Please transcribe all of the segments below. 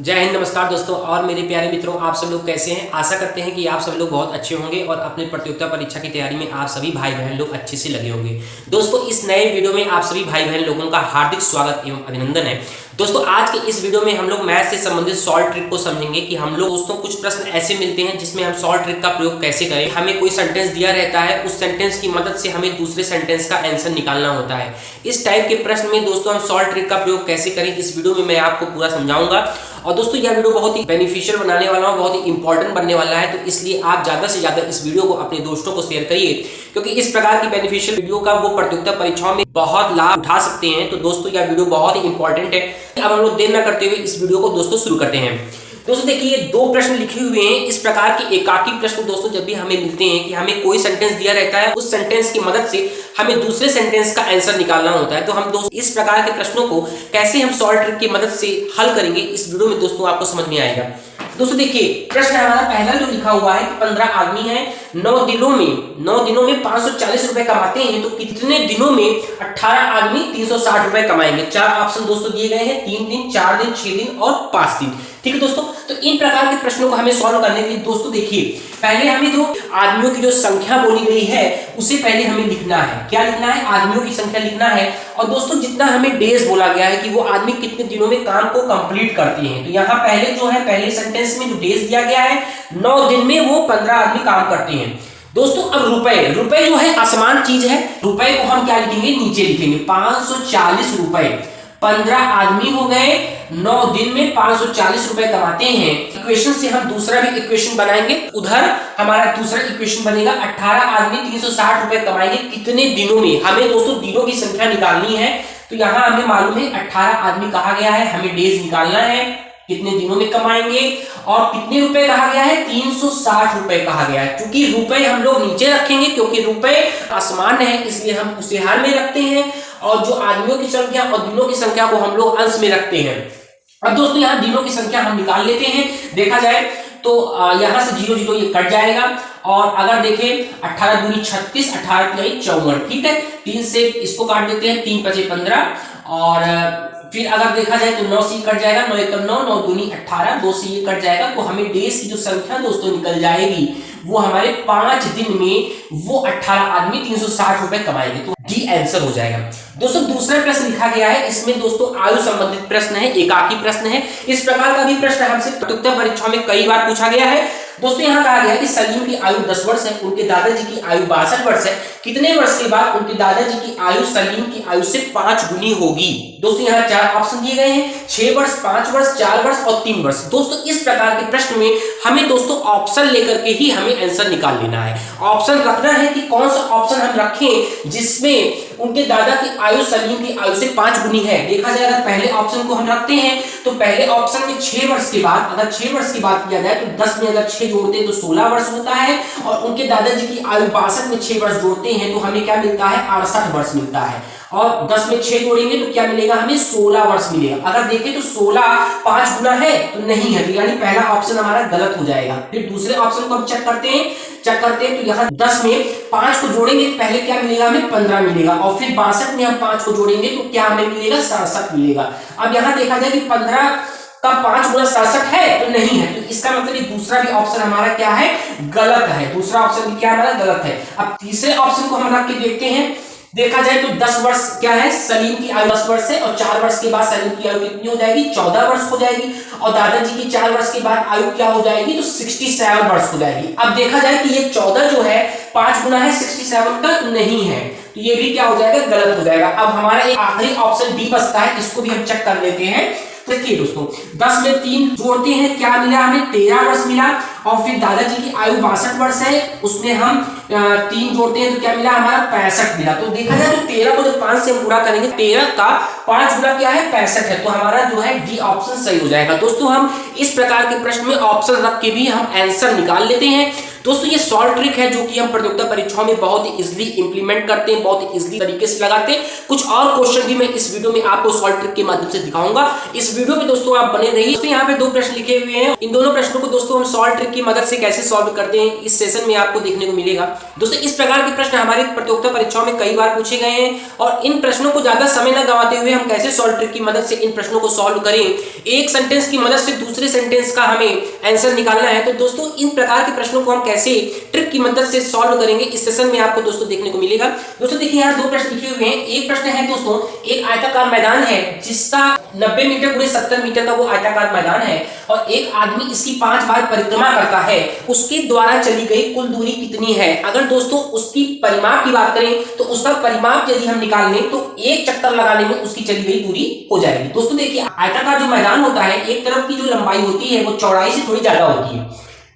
जय हिंद, नमस्कार दोस्तों और मेरे प्यारे मित्रों, आप सब लोग कैसे हैं। आशा करते हैं कि आप सब लोग बहुत अच्छे होंगे और अपने प्रतियोगिता परीक्षा की तैयारी में आप सभी भाई बहन लोग अच्छे से लगे होंगे। दोस्तों, इस नए वीडियो में आप सभी भाई बहन लोगों का हार्दिक स्वागत एवं अभिनंदन है। दोस्तों, आज के इस वीडियो में हम लोग मैथ से संबंधित सॉल्व ट्रिक को समझेंगे कि हम लोग दोस्तों कुछ प्रश्न ऐसे मिलते हैं जिसमें हम सॉल्व ट्रिक का प्रयोग कैसे करें। हमें कोई सेंटेंस दिया रहता है, उस सेंटेंस की मदद से हमें दूसरे सेंटेंस का आंसर निकालना होता है। इस टाइप के प्रश्न में दोस्तों हम सॉल्व ट्रिक का प्रयोग कैसे करें, इस वीडियो में मैं आपको पूरा समझाऊंगा। और दोस्तों, यह वीडियो बहुत ही बेनिफिशियल बनाने वाला हूं, बहुत ही इंपॉर्टेंट बनने वाला है, तो इसलिए आप ज्यादा से ज्यादा इस वीडियो को अपने दोस्तों को शेयर करिए, क्योंकि इस प्रकार की बेनिफिशियल वीडियो का वो प्रतियोगिता परीक्षाओं में बहुत लाभ उठा सकते हैं। तो दोस्तों, यह वीडियो बहुत ही इंपॉर्टेंट है। अब हम लोग देर न करते हुए इस वीडियो को दोस्तों शुरू करते हैं। दोस्तों देखिए, दो प्रश्न लिखे हुए हैं। इस प्रकार के एकाकी प्रश्न दोस्तों जब भी हमें मिलते हैं कि हमें कोई सेंटेंस दिया रहता है, उस सेंटेंस की मदद से हमें दूसरे सेंटेंस का आंसर निकालना होता है, तो हम दोस्तों इस प्रकार के प्रश्नों को कैसे हम सॉल्व ट्रिक की मदद से हल करेंगे, इस वीडियो में दोस्तों आपको समझ में आएगा। दोस्तों देखिए, प्रश्न हमारा पहला जो लिखा हुआ है कि 15 आदमी हैं, 9 दिनों में 540 रुपए कमाते हैं, तो कितने दिनों में 18 आदमी 360 रुपए कमाएंगे। चार ऑप्शन दोस्तों दिए गए हैं, 3 दिन, 4 दिन, 6 दिन और 5 दिन। ठीक है दोस्तों, तो इन प्रकार के प्रश्नों को हमें सॉल्व करने के लिए दोस्तों देखिए, पहले हमें जो आदमियों की जो संख्या बोली गई है उसे पहले हमें लिखना है। क्या लिखना है? आदमियों की संख्या लिखना है। और दोस्तों, जितना हमें डेज बोला गया है कि वो आदमी कितने दिनों में काम को कंप्लीट करते हैं, तो यहाँ पहले जो है, पहले सेंटेंस में जो डेज दिया गया है, 9 दिन में वो 15 आदमी काम करते हैं। दोस्तों, अब रुपए जो है आसमान चीज है, रुपए को हम क्या लिखेंगे? नीचे लिखेंगे। 540 रुपए, 15 आदमी हो गए, 9 दिन में 540 रुपए कमाते हैं। इक्वेशन से हम दूसरा भी इक्वेशन बनाएंगे। उधर हमारा दूसरा इक्वेशन बनेगा, 18 आदमी 360 रुपए कमाएंगे कितने दिनों में। हमें दोस्तों दिनों की संख्या निकालनी है, तो यहां हमें मालूम है 18 आदमी कहा गया है, हमें डेज निकालना है, कितने दिनों में कमाएंगे। और कितने रुपए कहा गया है? 360 रुपए कहा गया है। क्योंकि रुपए हम लोग नीचे रखेंगे, क्योंकि रुपए आसमान है, इसलिए हम उसे हर में रखते हैं, और जो आदमियों की संख्या और दिनों की संख्या को हम लोग अंश में रखते हैं। अब दोस्तों, यहाँ दिनों की संख्या हम निकाल लेते हैं। देखा जाए तो यहां से 0 0 ये कट जाएगा, और अगर देखें 18 दूनी 36, 18 तिहाई 54, ठीक है। 3 से इसको काट देते हैं, 3 5 15, और फिर अगर देखा जाए तो 9 से कट जाएगा, 9 1 9, 9 दूनी 18, 2 से ये कट जाएगा, तो हमें डेज की जो संख्या दोस्तों निकल जाएगी, वो हमारे 5 दिन में वो 18 आदमी 360 रुपए कमाएंगे, तो डी आंसर हो जाएगा। दोस्तों, दूसरा प्रश्न लिखा गया है, इसमें दोस्तों आयु संबंधित प्रश्न है, एकाकी प्रश्न है। इस प्रकार का भी प्रश्न हमसे प्रतियोगिता परीक्षा में कई बार पूछा गया है। दोस्तों, यहाँ कहा गया है कि सलीम की आयु 10 वर्ष है, उनके दादाजी की आयु 62 वर्ष है, कितने वर्ष के बाद उनके दादाजी की आयु सलीम की आयु से 5 गुनी होगी। दोस्तों, यहाँ 4 ऑप्शन दिए गए हैं, 6 वर्ष, 5 वर्ष, 4 वर्ष और 3 वर्ष। दोस्तों, इस प्रकार के प्रश्न में हमें दोस्तों ऑप्शन लेकर के ही हमें आंसर निकाल लेना है। ऑप्शन रखना है कि कौन सा ऑप्शन हम रखें जिसमें उनके दादा की आयु सलीम की आयु से 5 गुनी है। देखा जाए, अगर पहले ऑप्शन को हम रखते हैं, तो पहले ऑप्शन में 6 वर्ष के बाद, अगर 6 वर्ष की बात किया जाए तो 10 में अगर 6 जोड़ते हैं तो 16 वर्ष होता है, और उनके दादाजी की आयु 62 में 6 वर्ष जोड़ते हैं तो हमें क्या मिलता है? 68 वर्ष मिलता है। और 10 में 6 जोड़ेंगे तो क्या मिलेगा? हमें 16 वर्ष मिलेगा। अगर देखें तो 16 5 गुना है तो नहीं है, तो यानी पहला ऑप्शन हमारा गलत हो जाएगा। फिर दूसरे ऑप्शन को हम चेक करते हैं, तो यहाँ 10 में 5 को जोड़ेंगे तो पहले क्या मिलेगा? हमें 15 मिलेगा, और फिर 62 में हम 5 को जोड़ेंगे तो क्या हमें मिलेगा? 67 मिलेगा। अब यहाँ देखा जाए कि 15 का 5 गुना 67 है तो नहीं है, तो इसका मतलब ये दूसरा भी ऑप्शन हमारा क्या है? गलत है। दूसरा ऑप्शन भी क्या हमारा? गलत है। अब तीसरे ऑप्शन को हम रख के देखते हैं। देखा जाए तो 10 वर्ष क्या है? सलीम की आयु 10 वर्ष है, और 4 वर्ष के बाद सलीम की आयु कितनी हो जाएगी? 14 वर्ष हो जाएगी, और दादाजी की 4 वर्ष के बाद आयु क्या हो जाएगी? तो 67 वर्ष हो जाएगी। अब देखा जाए कि ये 14 जो है 5 गुना है 67 का, तो नहीं है, तो ये भी क्या हो जाएगा? गलत हो जाएगा। अब हमारा एक आखिरी ऑप्शन डी बचता है, इसको भी हम चेक कर लेते हैं। देखिए दोस्तों, 10 में 3 जोड़ते हैं, क्या मिला हमें? 13 वर्ष मिला, और फिर दादाजी की आयु 62 वर्ष है, उसमें हम 3 जोड़ते हैं तो क्या मिला? हमारा 65 मिला। तो देखा जाए तो 13 को जब 5 से गुणा करेंगे, 13 का 5 गुना क्या है? 65 है, तो हमारा जो है डी ऑप्शन सही हो जाएगा। दोस्तों, हम इस प्रकार के प्रश्न में ऑप्शन रख के भी हम आंसर निकाल लेते हैं। दोस्तों ये सॉल्व ट्रिक है जो कि हम प्रतियोगिता परीक्षाओं में बहुत ही इजीली इंप्लीमेंट करते हैं, बहुत ही इजीली तरीके से लगाते हैं। कुछ और क्वेश्चन भी मैं इस वीडियो में आपको सॉल्व ट्रिक के माध्यम से दिखाऊंगा। इस वीडियो में दोस्तों आप बने रहिए। दोस्तों यहाँ पे दो प्रश्न लिखे हुए हैं, इन दोनों प्रश्नों को दोस्तों हम सॉल्व ट्रिक की मदद से कैसे सॉल्व करते हैं इस सेशन में आपको देखने को मिलेगा। दोस्तों इस प्रकार के प्रश्न हमारी प्रतियोगिता परीक्षाओं में कई बार पूछे गए हैं और इन प्रश्नों को ज्यादा समय न गंवाते हुए हम कैसे सॉल्व ट्रिक की मदद से इन प्रश्नों को सॉल्व करें, एक सेंटेंस की मदद से दूसरे सेंटेंस का हमें आंसर निकालना है। तो दोस्तों इन प्रकार के प्रश्नों को हम कैसे ट्रिक की मदद से सॉल्व करेंगे इस सेशन में आपको दोस्तों देखने को मिलेगा। दोस्तों देखिए यहाँ दो प्रश्न लिखे हुए हैं। एक प्रश्न है दोस्तों, एक आयताकार मैदान है जिसका 90 मीटर गुणे 70 मीटर का वो आयताकार मैदान है और एक आदमी इसकी 5 बार परिक्रमा करता है, उसके द्वारा चली गई कुल दूरी कितनी है? अगर दोस्तों उसकी परिमाप की बात करें तो उसका परिमाप यदि हम निकाल लें तो एक चक्कर लगाने में उसकी चली गई दूरी हो जाएगी। दोस्तों देखिए आयताकार जो मैदान होता है, एक तरफ की जो लंबाई होती है वो चौड़ाई से थोड़ी ज्यादा होती है।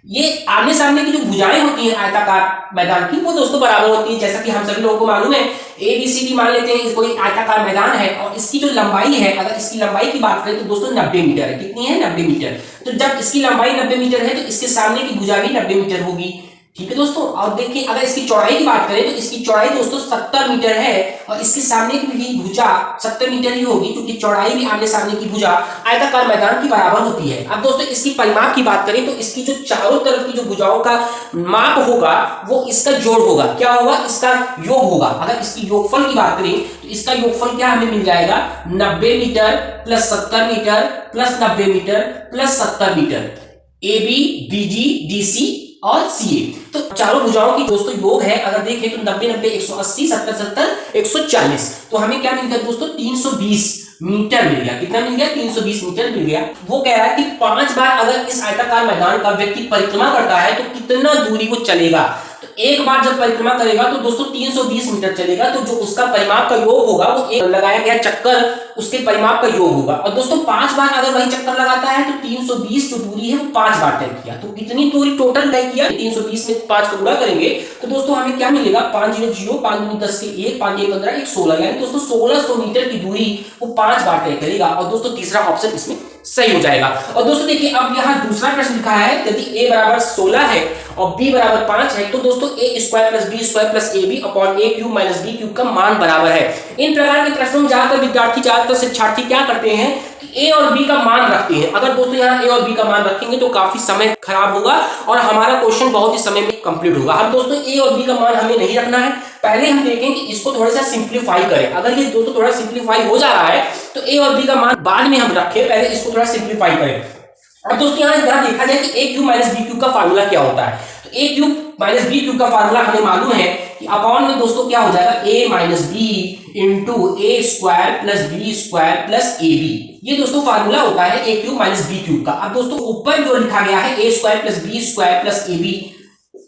ये आमने सामने की जो भुजाएं होती हैं आयताकार मैदान की वो दोस्तों बराबर होती है। जैसा कि हम सभी लोगों को मालूम है, ABCD मान लेते हैं कोई आयताकार मैदान है और इसकी जो लंबाई है, अगर इसकी लंबाई की बात करें तो दोस्तों 90 मीटर है। कितनी है? 90 मीटर। तो जब इसकी लंबाई 90 मीटर है तो इसके सामने की भुजा भी 90 मीटर होगी। ठीक है दोस्तों। और देखिए अगर इसकी चौड़ाई की बात करें तो इसकी चौड़ाई दोस्तों 70 मीटर है और इसके सामने की भी भुजा 70 मीटर ही होगी क्योंकि चौड़ाई भी आमने सामने की भुजा आयताकार मैदान की बराबर होती है। अब दोस्तों इसकी परिमाप की बात करें तो इसकी जो चारों तरफ की जो भुजाओं का माप होगा वो इसका जोड़ होगा। क्या होगा? इसका योग होगा। अगर इसकी योगफल की बात करें तो इसका योगफल क्या हमें मिल जाएगा? 90 metre plus 70 metre plus 90 metre plus 70 metre, AB, BG, DC और CA। तो चारों भुजाओं की दोस्तों योग है अगर देखें तो 90 90 180 70 70 140। तो हमें क्या मिल गया दोस्तों? 320 मीटर मिल गया। कितना मिल गया? 320 मीटर मिल गया। वो कह रहा है कि 5 बार अगर इस आयताकार मैदान का व्यक्ति परिक्रमा करता है तो कितना दूरी वो चलेगा। तो एक बार जब परिक्रमा करेगा तो दोस्तों 320 मीटर चलेगा। तो जो उसका परिमाप का योग होगा वो एक लगाया गया चक्कर उसके परिमाप का योग होगा। और दोस्तों 5 बार अगर वही चक्कर लगाता है तो 320 जो दूरी है वो 5 बार तय किया। तो कितनी दूरी टोटल तय किया? 320 में 5 को गुणा करेंगे तो दोस्तों हमें क्या मिलेगा? 5 0 0 5 दूनी 10 के 1 5 1 15 1 16, यानी दोस्तों 1600 मीटर की दूरी वो 5 बार तय करेगा। और दोस्तों तीसरा ऑप्शन इसमें सही हो जाएगा। और दोस्तों देखिए अब यहाँ दूसरा प्रश्न लिखा है, यदि a बराबर 16 है और b बराबर 5 है तो दोस्तों a square plus b square plus ab upon a cube minus b cube का मान बराबर है। इन प्रकार के प्रश्नों में ज्यादातर विद्यार्थी ज्यादातर शिक्षार्थी क्या करते हैं कि a और b का मान रखते हैं। अगर दोस्तों यहाँ a और b का मान रखेंगे तो काफी समय खराब होगा और हमारा क्वेश्चन बहुत ही समय में कंप्लीट होगा। अब दोस्तों a और b का मान हमें नहीं रखना है। पहले हम देखें कि इसको थोड़ा सा सिंप्लीफाई करें। अगर ये दोस्तों थोड़ा सिंप्लीफाई हो जा रहा है तो a और b का मान बाद में हम रखें, पहले इसको थोड़ा सिंप्लीफाई करें। अब दोस्तों यहाँ देखा जाए कि a cube minus b cube का फार्मूला क्या होता है। तो a cube minus b cube का फार्मूला हमें मालूम है कि अपॉन में दोस्तों क्या हो जाएगा? a minus b into a square plus b square plus ab। ये दोस्तों फार्मूला होता है a cube minus b cube का। अब दोस्तों ऊपर जो लिखा गया है a square plus b square plus ab,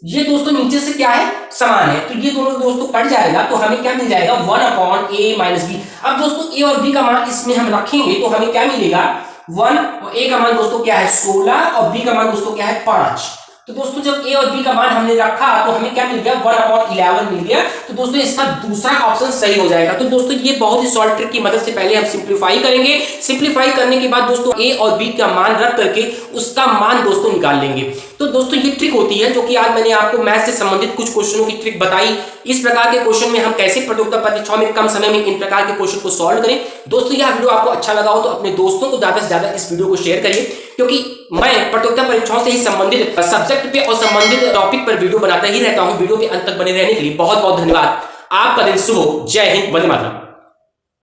ये दोस्तों नीचे से क्या है? समान है। तो ये दोनों दोस्तों कट जाएगा तो हमें क्या मिल जाएगा? 1 अपॉन a माइनस b। अब दोस्तों a और b का मान इसमें हम रखेंगे तो हमें क्या मिलेगा? 1 और a का मान दोस्तों क्या है? 16 और b का मान दोस्तों क्या है? 5। तो दोस्तों जब a और b का मान हमने रखा तो हमें क्या मिल गया? 1/11 मिल गया। तो दोस्तों इसका दूसरा ऑप्शन सही हो जाएगा। तो दोस्तों ये बहुत ही सॉल्व ट्रिक की मदद से पहले हम सिंप्लीफाई करेंगे। सिंप्लीफाई करने के बाद दोस्तों a और b का मान रख करके उसका मान दोस्तों निकाल लेंगे। तो दोस्तों ये ट्रिक होती है जो कि आज मैंने आपको मैथ से संबंधित कुछ क्वेश्चनों की ट्रिक बताई। इस प्रकार के क्वेश्चन में हम कैसे प्रतियोगिता परीक्षाओं में कम समय में इन प्रकार के क्वेश्चन को सॉल्व करें। दोस्तों यह वीडियो आपको अच्छा लगा हो तो अपने दोस्तों को ज्यादा से ज्यादा इस वीडियो को शेयर करिए, क्योंकि मैं प्रतियोगिता परीक्षाओं से ही संबंधित सब्जेक्ट पे और संबंधित टॉपिक पर वीडियो बनाता ही रहता हूं। वीडियो के अंत तक बने रहने के लिए बहुत बहुत धन्यवाद। आपका दिन शुभ हो। जय हिंद, वंदे मातरम।